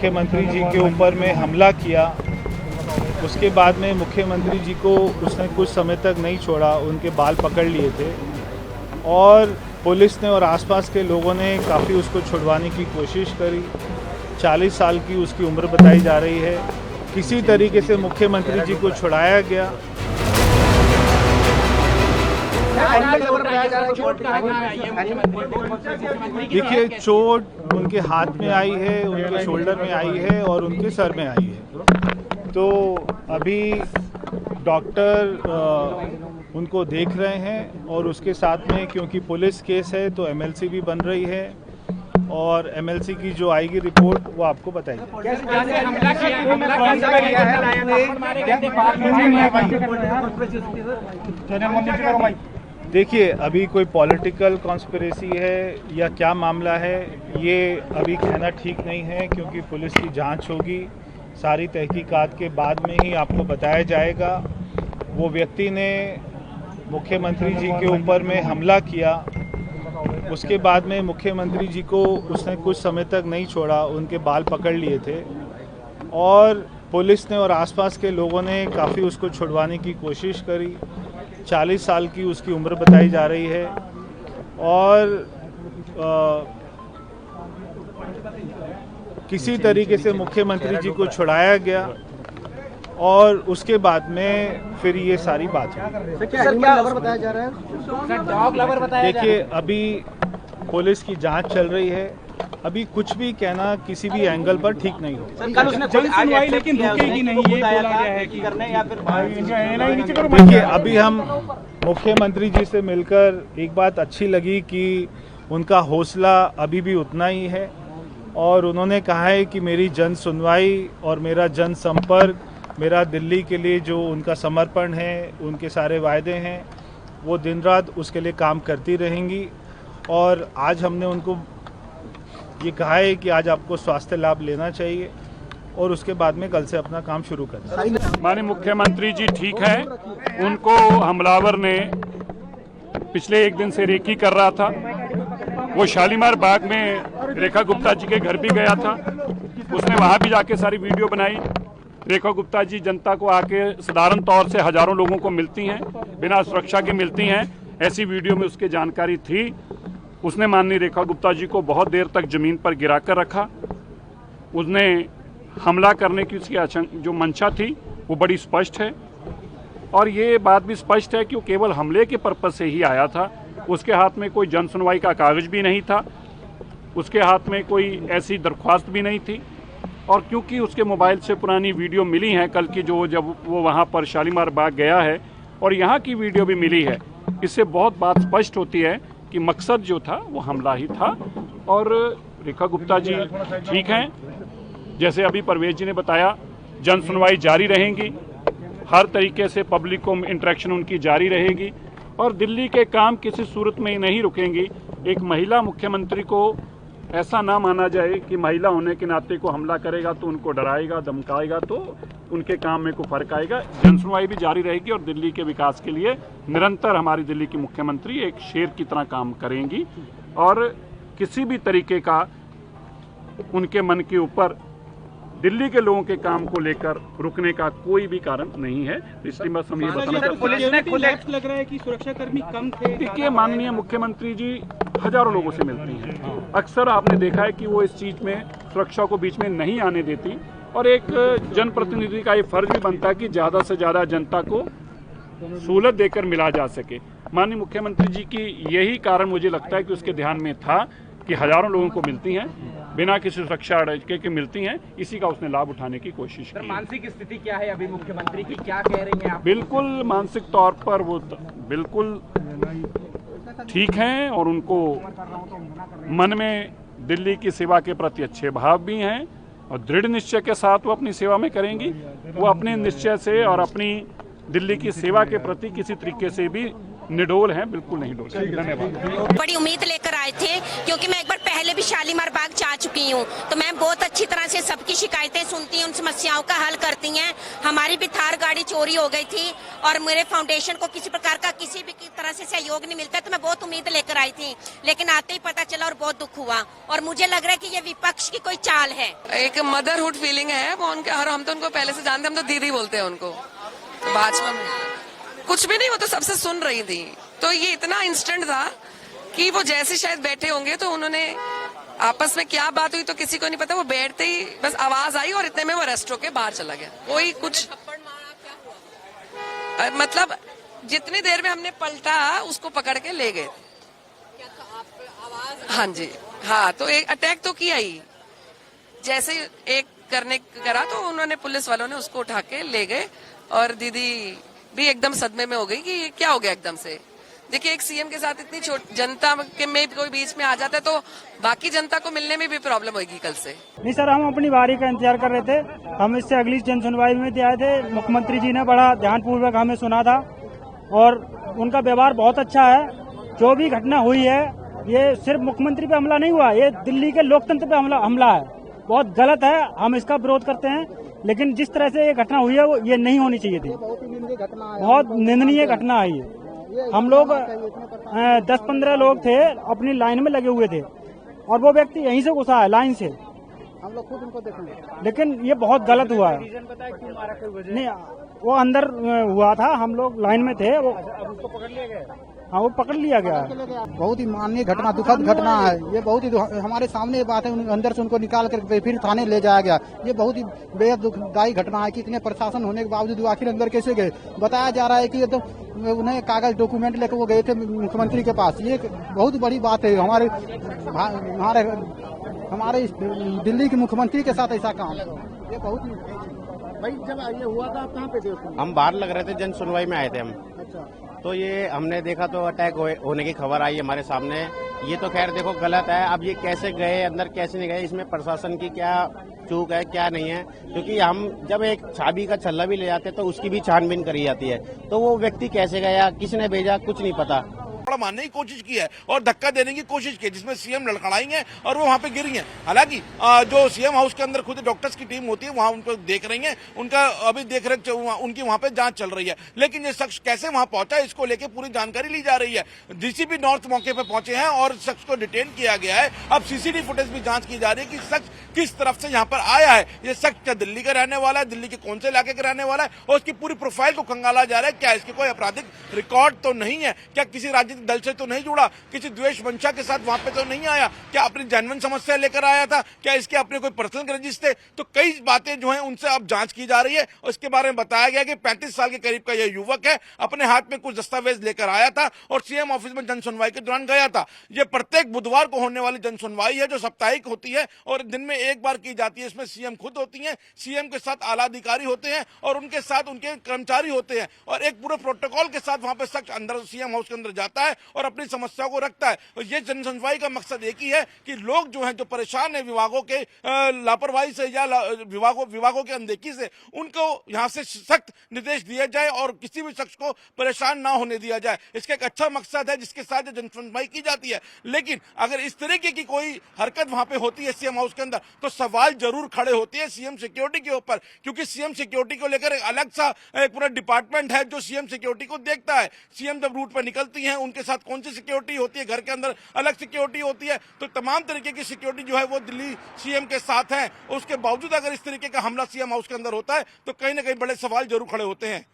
मुख्यमंत्री जी के ऊपर में हमला किया, उसके बाद में मुख्यमंत्री जी को उसने कुछ समय तक नहीं छोड़ा, उनके बाल पकड़ लिए थे और पुलिस ने और आसपास के लोगों ने काफ़ी उसको छुड़वाने की कोशिश करी। 40 साल की उसकी उम्र बताई जा रही है। किसी तरीके से मुख्यमंत्री जी को छुड़ाया गया। देखिए, चोट उनके हाथ में आई है, उनके शोल्डर में आई है और उनके सर में आई है। तो अभी डॉक्टर उनको देख रहे हैं और उसके साथ में क्योंकि पुलिस केस है तो एमएलसी भी बन रही है और एमएलसी की जो आएगी रिपोर्ट वो आपको बताएगी। देखिए, अभी कोई पॉलिटिकल कॉन्स्पिरेसी है या क्या मामला है ये अभी कहना ठीक नहीं है, क्योंकि पुलिस की जांच होगी। सारी तहकीकात के बाद में ही आपको बताया जाएगा। वो व्यक्ति ने मुख्यमंत्री जी के ऊपर में हमला किया, उसके बाद में मुख्यमंत्री जी को उसने कुछ समय तक नहीं छोड़ा, उनके बाल पकड़ लिए थे और पुलिस ने और आसपास के लोगों ने काफ़ी उसको छुड़वाने की कोशिश करी। 40 साल की उसकी उम्र बताई जा रही है और किसी तरीके से मुख्यमंत्री जी को छुड़ाया गया और उसके बाद में फिर ये सारी बात हुई। सर, क्या लवर बताया जा रहा है? डॉग लवर बताया जा रहा है। देखिए, अभी पुलिस की जांच चल रही है। अभी कुछ भी कहना किसी भी एंगल पर ठीक नहीं हो। कल उसने सुनवाई लेकिन रुकेगी नहीं, ये बोला गया है कि करने या फिर देखिए, अभी हम मुख्यमंत्री जी से मिलकर एक बात अच्छी लगी कि उनका हौसला अभी भी उतना ही है और उन्होंने कहा है कि मेरी जन सुनवाई और मेरा जन संपर्क, मेरा दिल्ली के लिए जो उनका समर्पण है, उनके सारे वायदे हैं, वो दिन रात उसके लिए काम करती रहेंगी। और आज हमने उनको ये कहा है कि आज आपको स्वास्थ्य लाभ लेना चाहिए और उसके बाद में कल से अपना काम शुरू करना। माननीय मुख्यमंत्री जी ठीक है। उनको हमलावर ने पिछले एक दिन से रेकी कर रहा था। वो शालीमार बाग में रेखा गुप्ता जी के घर भी गया था, उसने वहाँ भी जाके सारी वीडियो बनाई। रेखा गुप्ता जी जनता को आके साधारण तौर से हजारों लोगों को मिलती हैं, बिना सुरक्षा के मिलती हैं, ऐसी वीडियो में उसकी जानकारी थी। उसने माननीय रेखा गुप्ता जी को बहुत देर तक जमीन पर गिरा कर रखा। उसने हमला करने की उसकी जो मंशा थी वो बड़ी स्पष्ट है और ये बात भी स्पष्ट है कि वो केवल हमले के पर्पज से ही आया था। उसके हाथ में कोई जन सुनवाई का कागज भी नहीं था, उसके हाथ में कोई ऐसी दरख्वास्त भी नहीं थी और क्योंकि उसके मोबाइल से पुरानी वीडियो मिली हैं कल की, जो जब वो वहाँ पर शालीमार बाग गया है और यहाँ की वीडियो भी मिली है, इससे बहुत बात स्पष्ट होती है कि मकसद जो था वो हमला ही था। और रेखा गुप्ता जी ठीक हैं, जैसे अभी परवेज जी ने बताया, जन सुनवाई जारी रहेंगी, हर तरीके से पब्लिक को इंटरेक्शन उनकी जारी रहेगी और दिल्ली के काम किसी सूरत में नहीं रुकेंगी। एक महिला मुख्यमंत्री को ऐसा ना माना जाए कि महिला होने के नाते को हमला करेगा तो उनको डराएगा, धमकाएगा तो उनके काम में कोई फर्क आएगा। जन सुनवाई भी जारी रहेगी और दिल्ली के विकास के लिए निरंतर हमारी दिल्ली की मुख्यमंत्री एक शेर की तरह काम करेंगी और किसी भी तरीके का उनके मन के ऊपर दिल्ली के लोगों के काम को लेकर रुकने का कोई भी कारण नहीं है। इसलिए बस हम ये बताना चाहते हैं। पुलिस ने खुद लग रहा है कि सुरक्षाकर्मी कम थे। देखिए, माननीय मुख्यमंत्री जी हजारों लोगों से मिलती हैं, अक्सर आपने देखा है कि वो इस चीज में सुरक्षा को बीच में नहीं आने देती और एक जनप्रतिनिधि का ये फर्ज भी बनता है कि ज्यादा से ज्यादा जनता को सहूलत देकर मिला जा सके। माननीय मुख्यमंत्री जी की यही कारण मुझे लगता है कि उसके ध्यान में था कि हजारों लोगों को मिलती हैं, बिना किसी सुरक्षा के मिलती हैं, इसी का उसने लाभ उठाने की कोशिश की। मानसिक स्थिति क्या है अभी मुख्यमंत्री की, क्या कह रही हैं आप? बिल्कुल मानसिक तौर पर वो बिल्कुल ठीक हैं और उनको मन में दिल्ली की सेवा के प्रति अच्छे भाव भी हैं और दृढ़ निश्चय के साथ वो अपनी सेवा में करेंगी। वो अपने निश्चय से और अपनी दिल्ली की सेवा के प्रति किसी तरीके से भी निडोल हैं, बिल्कुल नहीं डोल सकते। धन्यवाद। बड़ी उम्मीद लेकर आए थे क्योंकि मैं एक बार पहले भी शालीमार बाग जा चुकी हूँ, तो मैं बहुत अच्छी तरह से सबकी शिकायतें सुनती हूँ, उन समस्याओं का हल करती हैं। हमारी भी थार गाड़ी चोरी हो गई थी और मेरे फाउंडेशन को किसी प्रकार का किसी भी तरह से सहयोग नहीं मिलता, तो मैं बहुत उम्मीद लेकर आई थी, लेकिन आते ही पता चला और बहुत दुख हुआ। और मुझे लग रहा है कि ये विपक्ष की कोई चाल है। एक मदरहुड फीलिंग है वो उनके, और हम तो उनको पहले से जानते हैं, हम तो दीदी बोलते हैं उनको। तो भाजपा में कुछ भी नहीं, वो तो सबसे सुन रही थी, तो ये इतना इंस्टेंट था कि वो जैसे शायद बैठे होंगे तो उन्होंने आपस में क्या बात हुई तो किसी को नहीं पता, वो बैठते ही बस आवाज आई और इतने में वो रेस्ट होके बाहर चला गया। कोई कुछ मतलब जितनी देर में हमने पलटा उसको पकड़ के ले गए। हाँ जी, हाँ, तो एक अटैक तो किया ही, जैसे एक करा तो उन्होंने, पुलिस वालों ने उसको उठा के ले गए और दीदी भी एकदम सदमे में हो गई कि क्या हो गया एकदम से। देखिए, एक सीएम के साथ इतनी जनता के में कोई बीच में आ जाता है तो बाकी जनता को मिलने में भी प्रॉब्लम होगी कल से। नहीं सर, हम अपनी बारी का इंतजार कर रहे थे। हम इससे अगली जन सुनवाई में आए थे। मुख्यमंत्री जी ने बड़ा ध्यानपूर्वक हमें सुना था और उनका व्यवहार बहुत अच्छा है। जो भी घटना हुई है ये सिर्फ मुख्यमंत्री पे हमला नहीं हुआ, ये दिल्ली के लोकतंत्र पे हमला है। बहुत गलत है, हम इसका विरोध करते हैं, लेकिन जिस तरह से ये घटना हुई है वो ये नहीं होनी चाहिए थी। बहुत निंदनीय घटना है ये। हम लोग 10-15 लोग थे, अपनी लाइन में लगे हुए थे और वो व्यक्ति यहीं से घुसा है लाइन से। हम लोग खुद उनको देखेंगे, लेकिन ये बहुत गलत हुआ है। नहीं, वो अंदर हुआ था, हम लोग लाइन में थे, वो उसको पकड़ लिया गया। हाँ, वो पकड़ लिया गया। बहुत ही माननीय घटना, दुखद घटना है ये। बहुत ही हमारे सामने ये बात है, अंदर से उनको निकाल कर फिर थाने ले जाया गया। ये बहुत ही बेहद दुखदायी घटना है कि इतने प्रशासन होने के बावजूद आखिर अंदर कैसे गए। बताया जा रहा है कि तो उन्हें कागज डॉक्यूमेंट लेकर वो गए थे मुख्यमंत्री के पास। ये बहुत बड़ी बात है। हमारे दिल्ली के मुख्यमंत्री के साथ ऐसा काम, ये बहुत ही। भाई, जब ये हुआ था आप कहाँ पे थे? हम बाहर लग रहे थे, जन सुनवाई में आए थे हम। अच्छा। तो ये हमने देखा तो अटैक होने की खबर आई हमारे सामने। ये तो खैर देखो गलत है। अब ये कैसे गए अंदर, कैसे नहीं गए, इसमें प्रशासन की क्या चूक है क्या नहीं है, क्योंकि हम जब एक चाबी का छल्ला भी ले जाते हैं तो उसकी भी छानबीन करी जाती है। तो वो व्यक्ति कैसे गया, किसने भेजा, कुछ नहीं पता। थोड़ा मारने की कोशिश की है और धक्का देने की कोशिश की, जिसमें सीएम लड़खड़ाई है और वो वहाँ पे गिरी हैं। हालांकि जो सीएम हाउस के अंदर खुद डॉक्टर्स की टीम होती है वहाँ उनको देख रही है, उनका अभी देख रेख उनकी वहाँ पे जांच चल रही है। लेकिन ये शख्स कैसे वहाँ पहुंचा, इसको लेकर पूरी जानकारी ली जा रही है। डीसीपी नॉर्थ मौके पे पहुंचे हैं और शख्स को डिटेन किया गया है। अब सीसीटीवी फुटेज भी जांच की जा रही है कि शख्स किस तरफ से यहाँ पर आया है। ये शख्स क्या दिल्ली का रहने वाला है, दिल्ली के कौन से इलाके का रहने वाला है, और उसकी पूरी प्रोफाइल को खंगाला जा रहा है। क्या इसके कोई आपराधिक रिकॉर्ड तो नहीं है, क्या किसी राजनीतिक दल से तो नहीं जुड़ा, किसी द्वेष वंशा के साथ वहां पे तो नहीं आया, क्या अपनी जेन्युइन समस्या लेकर आया था, क्या इसके अपने कोई पर्सनल ग्रजेस थे। तो कई बातें जो हैं उनसे अब जांच की जा रही है। और इसके बारे में बताया गया कि 35 साल के करीब का यह युवक है, अपने हाथ में कुछ दस्तावेज लेकर आया था और सीएम ऑफिस में जनसुनवाई के दौरान गया था। यह प्रत्येक बुधवार को होने वाली जनसुनवाई है जो साप्ताहिक होती है और दिन में एक बार की जाती है। इसमें सीएम खुद होती है, सीएम के साथ आला अधिकारी होते हैं और उनके साथ उनके कर्मचारी होते हैं और एक पूरे प्रोटोकॉल के साथ वहां पर शख्स अंदर सीएम हाउस के अंदर जाता है और अपनी समस्या को रखता है। और ये जनसुनवाई का मकसद एक ही है कि लोग जो हैं, जो परेशान है विभागों के लापरवाही से या विभागों के अनदेखी से, उनको यहां से सख्त निर्देश दिए जाए और किसी भी शख्स को परेशान ना होने दिया जाए। इसका एक अच्छा मकसद है जिसके साथ जनसुनवाई की जाती है। लेकिन अगर इस तरीके की कोई हरकत वहां पे होती है सीएम हाउस के अंदर तो सवाल जरूर खड़े होते हैं सीएम सिक्योरिटी के ऊपर, क्योंकि सीएम सिक्योरिटी को लेकर एक अलग सा एक पूरा डिपार्टमेंट है जो सीएम सिक्योरिटी को देखता है। सीएम जब रूट पर निकलती है उनके साथ कौन सी सिक्योरिटी होती है, घर के अंदर अलग सिक्योरिटी होती है। तो तमाम तरीके की सिक्योरिटी जो है वो दिल्ली सीएम के साथ है। उसके बावजूद अगर इस तरीके का हमला सीएम हाउस के अंदर होता है तो कहीं ना कहीं बड़े सवाल जरूर खड़े होते हैं।